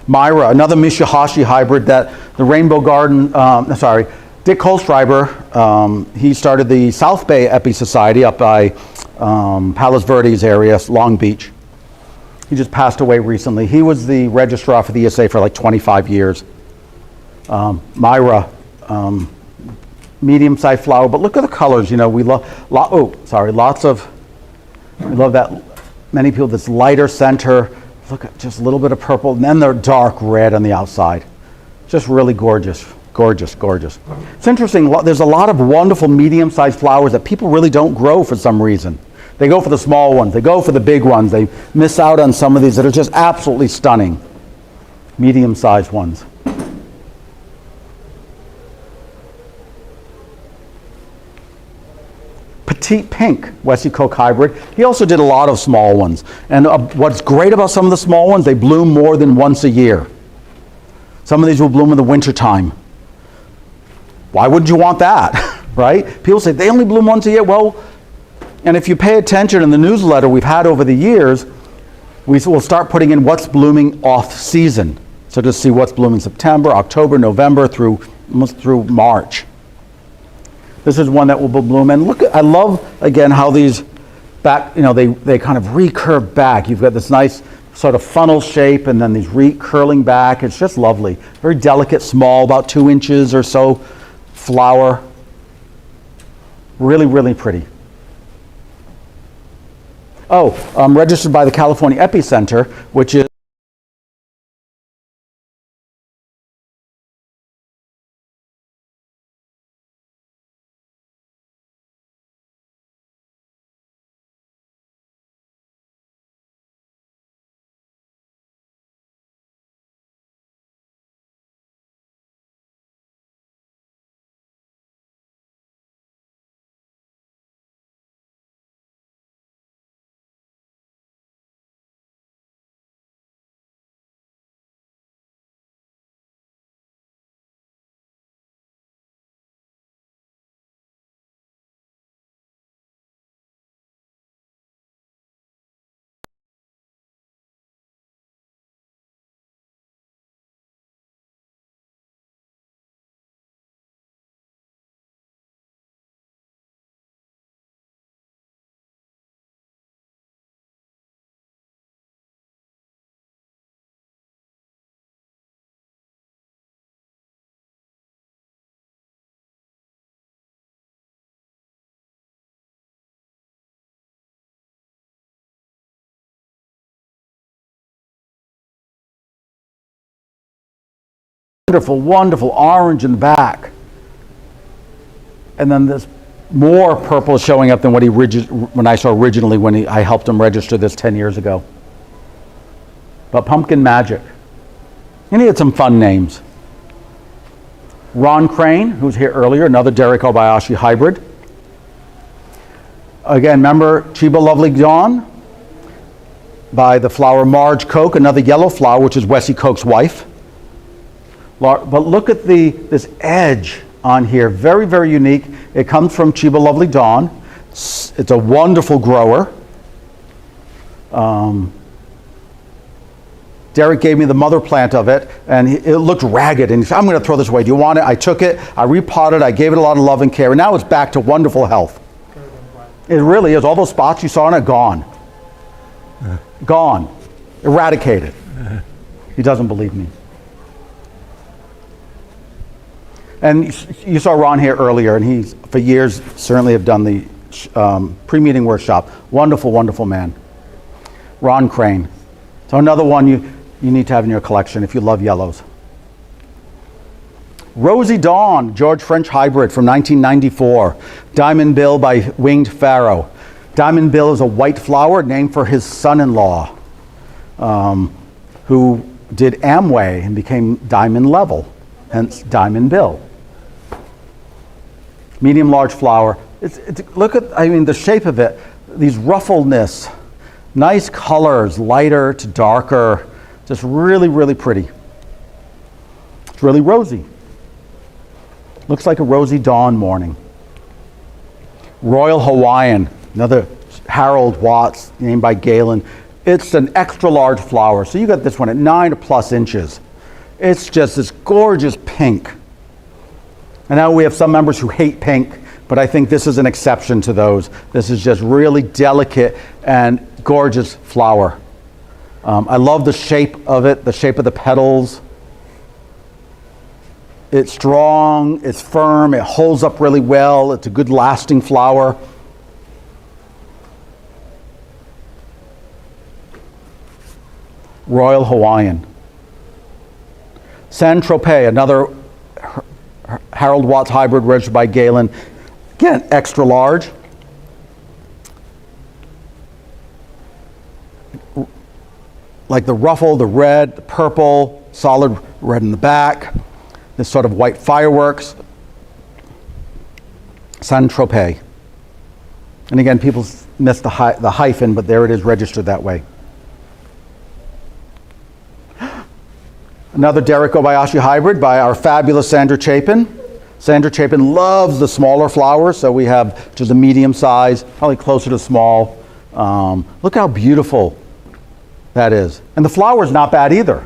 Speaker 5: Myra, another Mishihashi hybrid that the Rainbow Garden, Dick Kohlschreiber, he started the South Bay Epi Society up by Palos Verdes area, Long Beach. He just passed away recently. He was the registrar for the ESA for like 25 years. Myra, medium-sized flower, but look at the colors. You know, we love, lots of, we love that. Many people, this lighter center. Look at just a little bit of purple, and then they're dark red on the outside. Just really gorgeous, gorgeous, gorgeous. It's interesting, there's a lot of wonderful medium-sized flowers that people really don't grow for some reason. They go for the small ones, they go for the big ones, they miss out on some of these that are just absolutely stunning. Medium-sized ones. Petite Pink, Wesley Koch hybrid. He also did a lot of small ones. And what's great about some of the small ones, they bloom more than once a year. Some of these will bloom in the wintertime. Why wouldn't you want that, right? People say they only bloom once a year. Well, and if you pay attention in the newsletter we've had over the years, we will start putting in what's blooming off season. So to see what's blooming September, October, November almost through March. This is one that will bloom. And look, I love, again, how these back, you know, they kind of recurve back. You've got this nice sort of funnel shape and then these curling back. It's just lovely. Very delicate, small, about 2 inches or so flower. Really, really pretty. Registered by the California Epicenter, which is wonderful, wonderful orange in the back. And then this more purple showing up than what when I saw originally when I helped him register this 10 years ago. But Pumpkin Magic. And he had some fun names. Ron Crane, who was here earlier, another Derek Obayashi hybrid. Again, remember Chiba Lovely Dawn by the flower Marge Koch, another yellow flower, which is Wesley Koch's wife. But look at this edge on here, very, very unique. It comes from Chiba Lovely Dawn. It's a wonderful grower. Derek gave me the mother plant of it, and it looked ragged, and he said, I'm going to throw this away. Do you want it? I took it, I repotted, I gave it a lot of love and care, and now it's back to wonderful health. It really is. All those spots you saw in it, gone. Gone. Eradicated. He doesn't believe me. And you saw Ron here earlier, and he's, for years, certainly have done the pre-meeting workshop. Wonderful, wonderful man. Ron Crane. So another one you need to have in your collection if you love yellows. Rosy Dawn, George French hybrid from 1994. Diamond Bill by Winged Pharaoh. Diamond Bill is a white flower named for his son-in-law, who did Amway and became Diamond Level, hence Diamond Bill. Medium large flower. Look at, I mean, the shape of it, these ruffledness, nice colors, lighter to darker, just really, really pretty. It's really rosy. Looks like a rosy dawn morning. Royal Hawaiian, another Harold Watts, named by Galen. It's an extra large flower. So you got this one at 9+ inches. It's just this gorgeous pink. And now we have some members who hate pink, but I think this is an exception to those. This is just really delicate and gorgeous flower. I love the shape of it, the shape of the petals. It's strong, it's firm, it holds up really well. It's a good lasting flower. Royal Hawaiian. San Tropez, another Harold Watts hybrid registered by Galen. Again, extra large. Like the ruffle, the red, the purple, solid red in the back. This sort of white fireworks. San Tropez. And again, people miss the hyphen, but there it is registered that way. Another Derek Obayashi hybrid by our fabulous Sandra Chapin. Sandra Chapin loves the smaller flowers, so we have just a medium size, probably closer to small. Look how beautiful that is. And the flower's not bad either.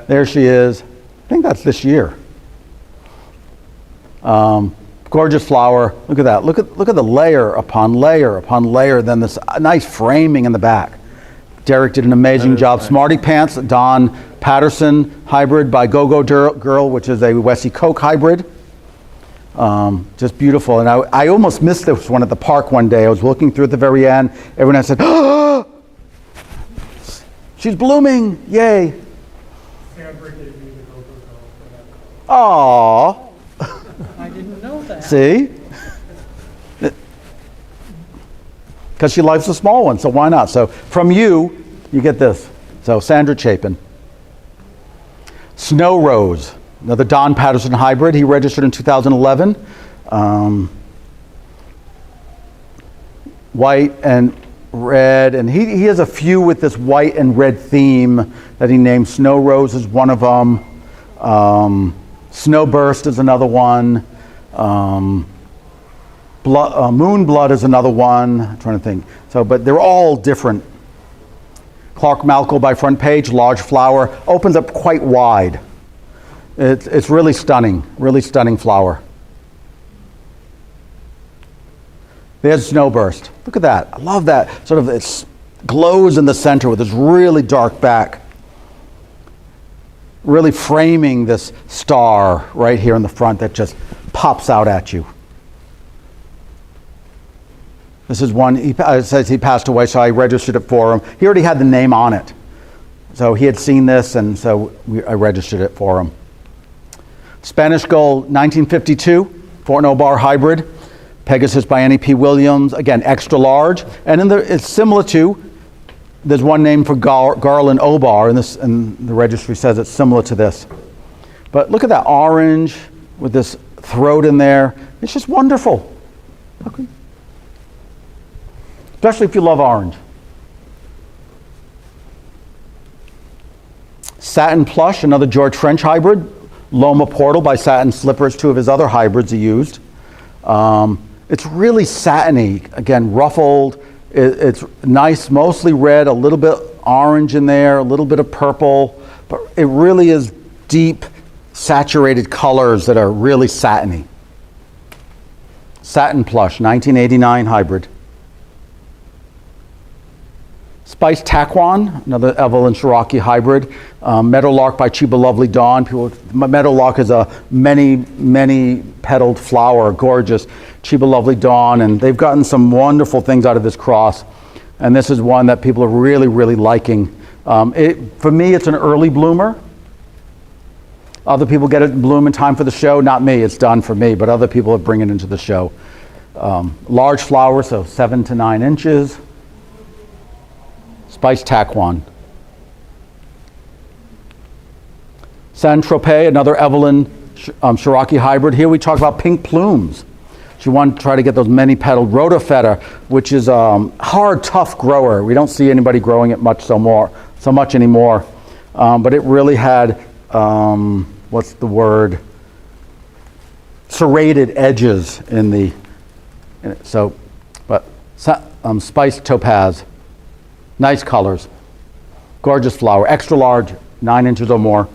Speaker 5: There she is. I think that's this year. Gorgeous flower. Look at that. Look at the layer upon layer upon layer, then this nice framing in the back. Derek did an amazing job. Smarty Pants, Don Patterson hybrid by Go-Go Girl, which is a Wessie Coke hybrid. Just beautiful. And I almost missed this one at the park one day. I was looking through at the very end. Everyone had said, oh, she's blooming. Yay. Aww.
Speaker 7: I didn't know that.
Speaker 5: See? Because she likes the small one, so why not? So from you get this. So Sandra Chapin. Snow Rose, another Don Patterson hybrid. He registered in 2011. White and red, and he has a few with this white and red theme that he named. Snow Rose is one of them. Snowburst is another one. Moon Blood is another one. I'm trying to think. So, but they're all different. Clark Malco by Front Page, large flower, opens up quite wide. It's really stunning flower. There's Snowburst. Look at that. I love that. Sort of it glows in the center with this really dark back. Really framing this star right here in the front that just pops out at you. This is one, it says he passed away, so I registered it for him. He already had the name on it. So he had seen this, and so I registered it for him. Spanish Gold, 1952, Fort Nobar hybrid. Pegasus by Annie P. Williams, again, extra large. And it's similar to, there's one name for Garland Obar, and the registry says it's similar to this. But look at that orange with this throat in there. It's just wonderful. Okay. Especially if you love orange. Satin Plush, another George French hybrid. Loma Portal by Satin Slippers, two of his other hybrids he used. It's really satiny, again, ruffled. It's nice, mostly red, a little bit orange in there, a little bit of purple, but it really is deep, saturated colors that are really satiny. Satin Plush, 1989 hybrid. Spiced Taquan, another Evelyn Cherokee hybrid. Meadowlark by Chiba Lovely Dawn. Meadowlark is a many petaled flower, gorgeous. Chiba Lovely Dawn, and they've gotten some wonderful things out of this cross. And this is one that people are really liking. For me, it's an early bloomer. Other people get it in bloom in time for the show. Not me, it's done for me, but other people bring it into the show. Large flower, so 7 to 9 inches. Spiced Taquan. Saint-Tropez, another Evelyn Cherokee hybrid. Here we talk about pink plumes. She wanted to try to get those many-petaled Rotofeta, which is a hard, tough grower. We don't see anybody growing it so much anymore. But it really had, what's the word? Serrated edges in it. So, but spiced topaz. Nice colors. Gorgeous flower. Extra large, 9 inches or more.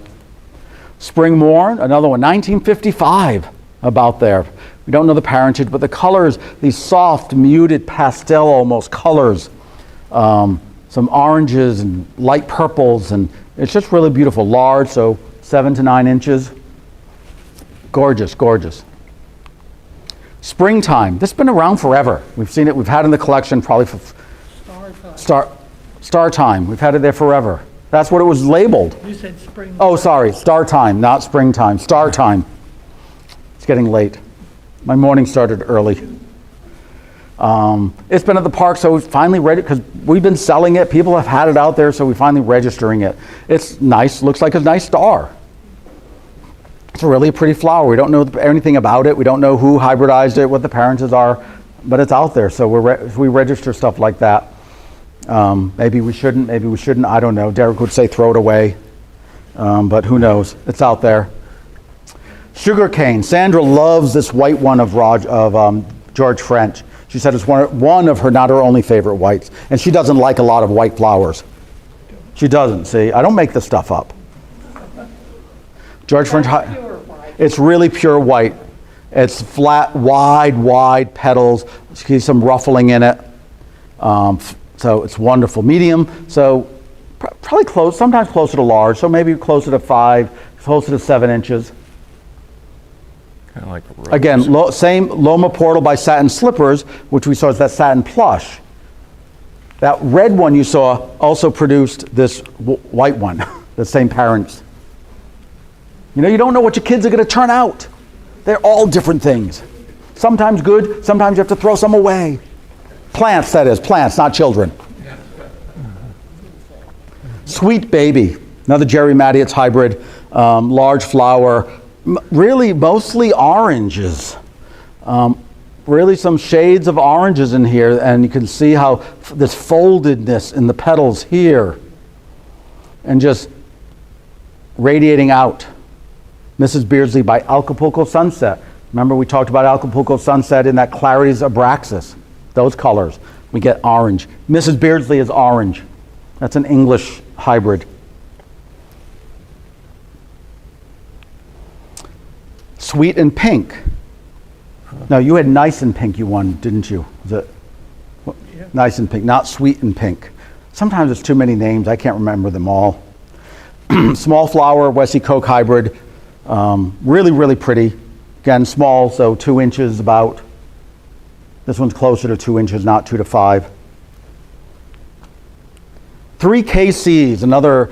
Speaker 5: Spring Morn, another one, 1955, about there. We don't know the parentage, but the colors, these soft, muted pastel almost colors, some oranges and light purples, and it's just really beautiful. Large, so 7 to 9 inches. Gorgeous, gorgeous. Springtime, this has been around forever. We've seen it, we've had it in the collection probably for Star Time. We've had it there forever. That's what it was labeled.
Speaker 7: You said spring.
Speaker 5: Oh, sorry, Star Time, not Springtime. Star Time. It's getting late. My morning started early. It's been at the park, so we finally read it because we've been selling it. People have had it out there, so we're finally registering it. It's nice, looks like a nice star. It's really a pretty flower. We don't know anything about it. We don't know who hybridized it, what the parentage are, but it's out there, so we register stuff like that. Maybe we shouldn't, I don't know. Derek would say throw it away, but who knows? It's out there. Sugarcane. Sandra loves this white one of George French. She said it's one of her, not her only favorite whites. And she doesn't like a lot of white flowers. She doesn't, see? I don't make this stuff up. George French, it's really pure white. It's flat, wide petals. See some ruffling in it. So it's wonderful. Medium, so probably close, sometimes closer to large, so maybe closer to 5, closer to 7 inches.
Speaker 1: Kind of like a rose.
Speaker 5: Again, same Loma Portal by Satin Slippers, which we saw as that Satin Plush. That red one you saw also produced this white one, the same parents. You know, you don't know what your kids are going to turn out. They're all different things. Sometimes good, sometimes you have to throw some away. Plants, that is, plants, not children. Sweet Baby, another Jerry Matthias hybrid, large flower, really mostly oranges. Really some shades of oranges in here, and you can see how this foldedness in the petals here, and just radiating out. Mrs. Beardsley by Acapulco Sunset. Remember we talked about Acapulco Sunset in that Clarity's Abraxas. Those colors. We get orange. Mrs. Beardsley is orange. That's an English hybrid. Sweet and Pink. No, you had Nice and Pink you won, didn't you? Was it?
Speaker 7: Yeah.
Speaker 5: Nice and Pink, not Sweet and Pink. Sometimes it's too many names. I can't remember them all. Small flower, Wessie Coke hybrid. Really pretty. Again, small, so 2 inches about. This one's closer to 2 inches, not 2 to 5. 3KCs, another,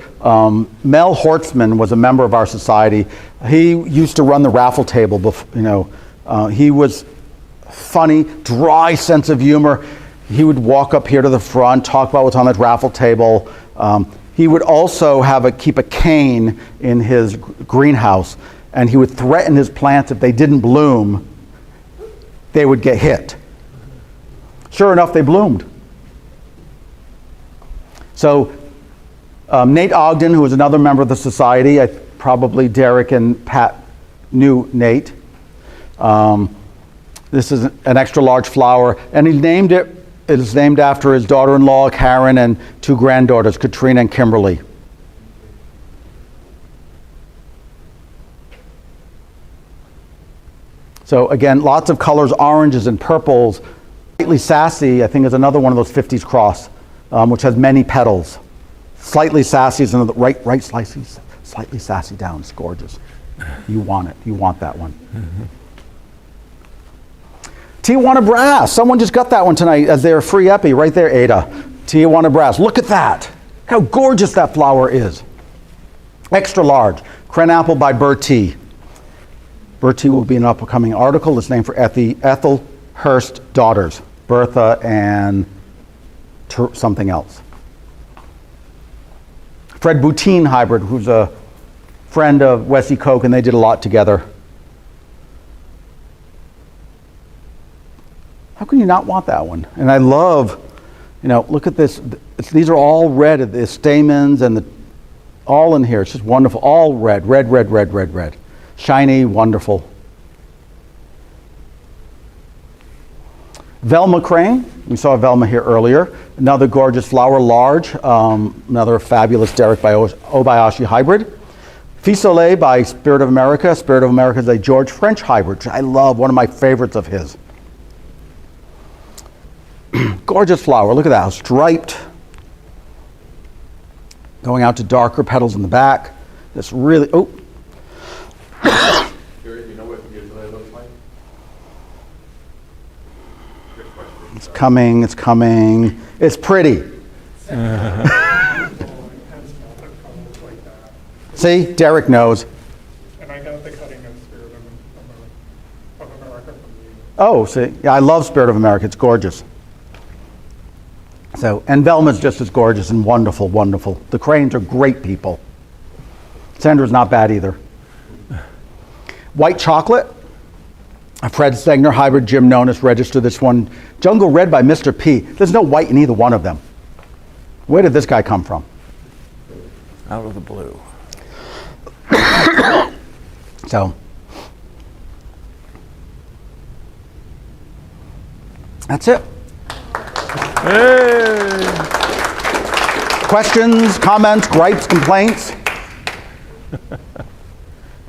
Speaker 5: Mel Hortzman was a member of our society. He used to run the raffle table, he was funny, dry sense of humor. He would walk up here to the front, talk about what's on that raffle table. He would also keep a cane in his greenhouse, and he would threaten his plants if they didn't bloom, they would get hit. Sure enough, they bloomed. So Nate Ogden, who is another member of the society. Probably Derek and Pat knew Nate. This is an extra large flower, and he named it. It is named after his daughter-in-law Karen and 2 granddaughters, Katrina and Kimberly. So again, lots of colors, oranges and purples. Slightly Sassy, I think, is another one of those 50s cross, which has many petals. Slightly Sassy is another, right slightly sassy down. It's gorgeous. You want it. You want that one. Tijuana Brass. Someone just got that one tonight as their free epi. Right there, Ada. Tijuana Brass. Look at that. How gorgeous that flower is. Extra large. Crenapple by Bertie. Bertie will be an upcoming article. It's named for Ethel Hurst daughters. Bertha and something else. Fred Boutine hybrid, who's a friend of Wesley Koch, and they did a lot together. How can you not want that one? And I love, look at this. These are all red, the stamens and all in here. It's just wonderful. All red, red, red, red, red, red. Shiny, wonderful. Velma Crane. We saw Velma here earlier. Another gorgeous flower, large. Another fabulous Derek by Obayashi hybrid. Fisolet by Spirit of America. Spirit of America is a George French hybrid, which I love, one of my favorites of his. Gorgeous flower. Look at that, striped. Going out to darker petals in the back. This really,
Speaker 8: You know what usually looks like? Good question.
Speaker 5: it's coming, it's coming. It's pretty. See, Derek knows.
Speaker 9: And I got the cutting of Spirit of America from you.
Speaker 5: Oh, see, yeah, I love Spirit of America. It's gorgeous. So, and Velma's just as gorgeous and wonderful, wonderful. The Cranes are great people. Sandra's not bad either. White Chocolate. A Fred Stegner hybrid. Jim Nonis registered this one. Jungle Red by Mr. P. There's no white in either one of them. Where did this guy come from?
Speaker 1: Out of the blue.
Speaker 5: So, that's it. Questions, comments, gripes, complaints?